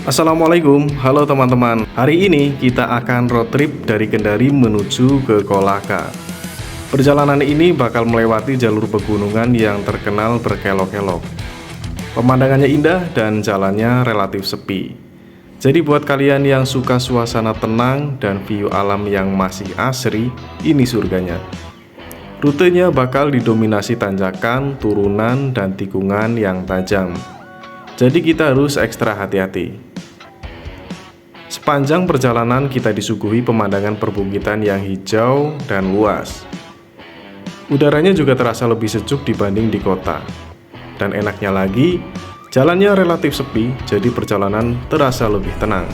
Assalamualaikum, halo teman-teman. Hari ini kita akan road trip dari Kendari menuju ke Kolaka. Perjalanan ini bakal melewati jalur pegunungan yang terkenal berkelok-kelok. Pemandangannya indah dan jalannya relatif sepi. Jadi buat kalian yang suka suasana tenang dan view alam yang masih asri, ini surganya. Rutenya bakal didominasi tanjakan, turunan, dan tikungan yang tajam. Jadi kita harus ekstra hati-hati. Sepanjang perjalanan kita disuguhi pemandangan perbukitan yang hijau dan luas. Udaranya juga terasa lebih sejuk dibanding di kota. Dan enaknya lagi, jalannya relatif sepi, jadi perjalanan terasa lebih tenang.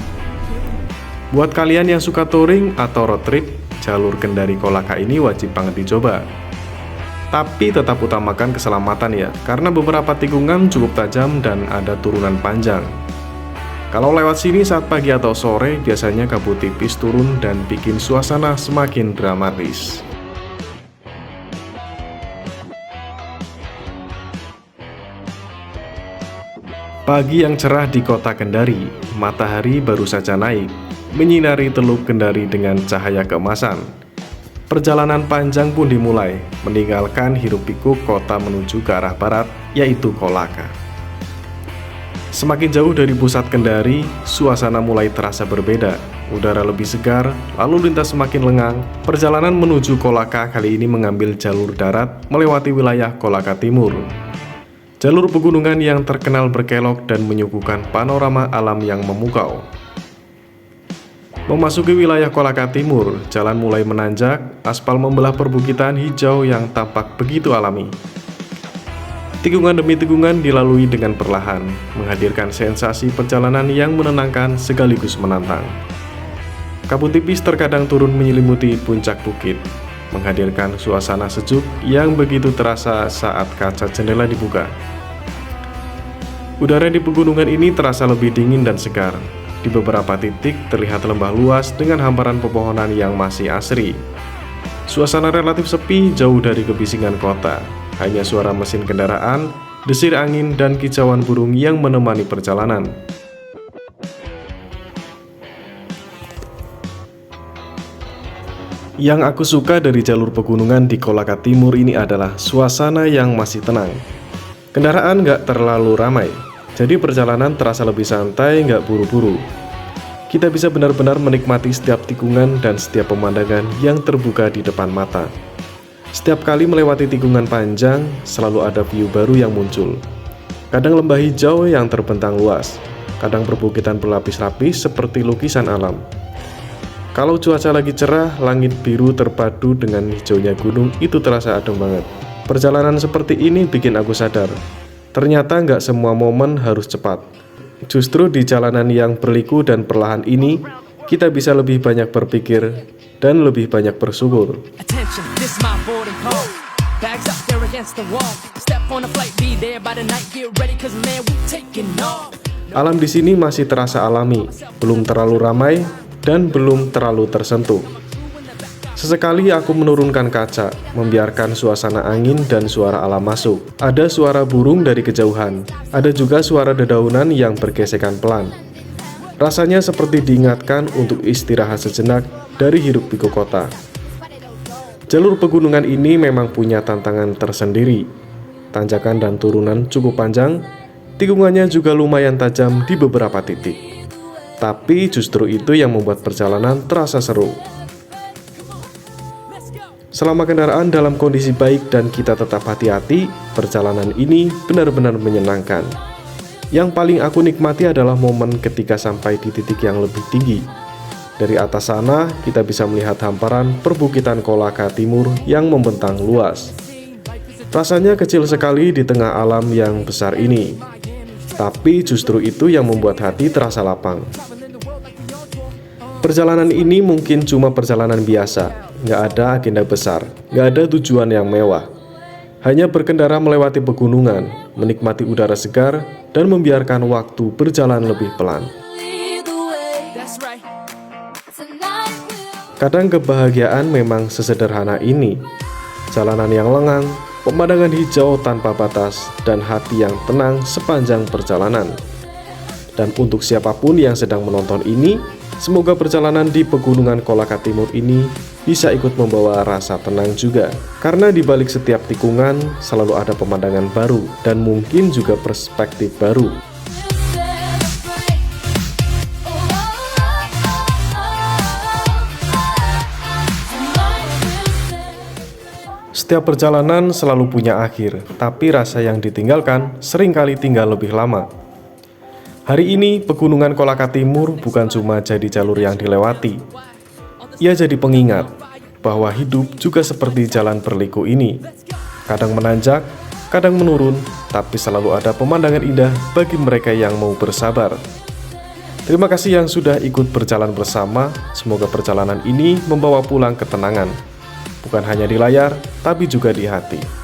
Buat kalian yang suka touring atau road trip, jalur Kendari Kolaka ini wajib banget dicoba. Tapi tetap utamakan keselamatan ya, karena beberapa tikungan cukup tajam dan ada turunan panjang. Kalau lewat sini saat pagi atau sore, biasanya kabut tipis turun dan bikin suasana semakin dramatis. Pagi yang cerah di kota Kendari, matahari baru saja naik, menyinari Teluk Kendari dengan cahaya keemasan. Perjalanan panjang pun dimulai, meninggalkan hiruk-pikuk kota menuju ke arah barat, yaitu Kolaka. Semakin jauh dari pusat Kendari, suasana mulai terasa berbeda. Udara lebih segar, lalu lintas semakin lengang. Perjalanan menuju Kolaka kali ini mengambil jalur darat melewati wilayah Kolaka Timur. Jalur pegunungan yang terkenal berkelok dan menyuguhkan panorama alam yang memukau. Memasuki wilayah Kolaka Timur, jalan mulai menanjak, aspal membelah perbukitan hijau yang tampak begitu alami. Tikungan demi tikungan dilalui dengan perlahan, menghadirkan sensasi perjalanan yang menenangkan sekaligus menantang. Kabut tipis terkadang turun menyelimuti puncak bukit, menghadirkan suasana sejuk yang begitu terasa saat kaca jendela dibuka. Udara di pegunungan ini terasa lebih dingin dan segar. Di beberapa titik terlihat lembah luas dengan hamparan pepohonan yang masih asri. Suasana relatif sepi jauh dari kebisingan kota. Hanya suara mesin kendaraan, desir angin, dan kicauan burung yang menemani perjalanan. Yang aku suka dari jalur pegunungan di Kolaka Timur ini adalah suasana yang masih tenang. Kendaraan nggak terlalu ramai, jadi perjalanan terasa lebih santai, nggak buru-buru. Kita bisa benar-benar menikmati setiap tikungan dan setiap pemandangan yang terbuka di depan mata. Setiap kali melewati tikungan panjang, selalu ada view baru yang muncul. Kadang lembah hijau yang terbentang luas, kadang perbukitan berlapis-lapis seperti lukisan alam. Kalau cuaca lagi cerah, langit biru terpadu dengan hijaunya gunung itu terasa adem banget. Perjalanan seperti ini bikin aku sadar, ternyata nggak semua momen harus cepat. Justru di jalanan yang berliku dan perlahan ini, kita bisa lebih banyak berpikir dan lebih banyak bersyukur. Alam di sini masih terasa alami, belum terlalu ramai dan belum terlalu tersentuh. Sesekali aku menurunkan kaca, membiarkan suasana angin dan suara alam masuk. Ada suara burung dari kejauhan, ada juga suara dedaunan yang bergesekan pelan. Rasanya seperti diingatkan untuk istirahat sejenak dari hiruk-pikuk kota. Jalur pegunungan ini memang punya tantangan tersendiri. Tanjakan dan turunan cukup panjang, tikungannya juga lumayan tajam di beberapa titik. Tapi justru itu yang membuat perjalanan terasa seru. Selama kendaraan dalam kondisi baik dan kita tetap hati-hati, perjalanan ini benar-benar menyenangkan. Yang paling aku nikmati adalah momen ketika sampai di titik yang lebih tinggi. Dari atas sana, kita bisa melihat hamparan perbukitan Kolaka Timur yang membentang luas. Rasanya kecil sekali di tengah alam yang besar ini. Tapi justru itu yang membuat hati terasa lapang. Perjalanan ini mungkin cuma perjalanan biasa, nggak ada agenda besar, nggak ada tujuan yang mewah. Hanya berkendara melewati pegunungan, menikmati udara segar, dan membiarkan waktu berjalan lebih pelan. Kadang kebahagiaan memang sesederhana ini. Jalanan yang lengang, pemandangan hijau tanpa batas, dan hati yang tenang sepanjang perjalanan. Dan untuk siapapun yang sedang menonton ini, semoga perjalanan di Pegunungan Kolaka Timur ini bisa ikut membawa rasa tenang juga. Karena di balik setiap tikungan selalu ada pemandangan baru dan mungkin juga perspektif baru. Setiap perjalanan selalu punya akhir, tapi rasa yang ditinggalkan seringkali tinggal lebih lama. Hari ini, Pegunungan Kolaka Timur bukan cuma jadi jalur yang dilewati. Ia jadi pengingat bahwa hidup juga seperti jalan berliku ini. Kadang menanjak, kadang menurun, tapi selalu ada pemandangan indah bagi mereka yang mau bersabar. Terima kasih yang sudah ikut berjalan bersama. Semoga perjalanan ini membawa pulang ketenangan. Bukan hanya di layar, tapi juga di hati.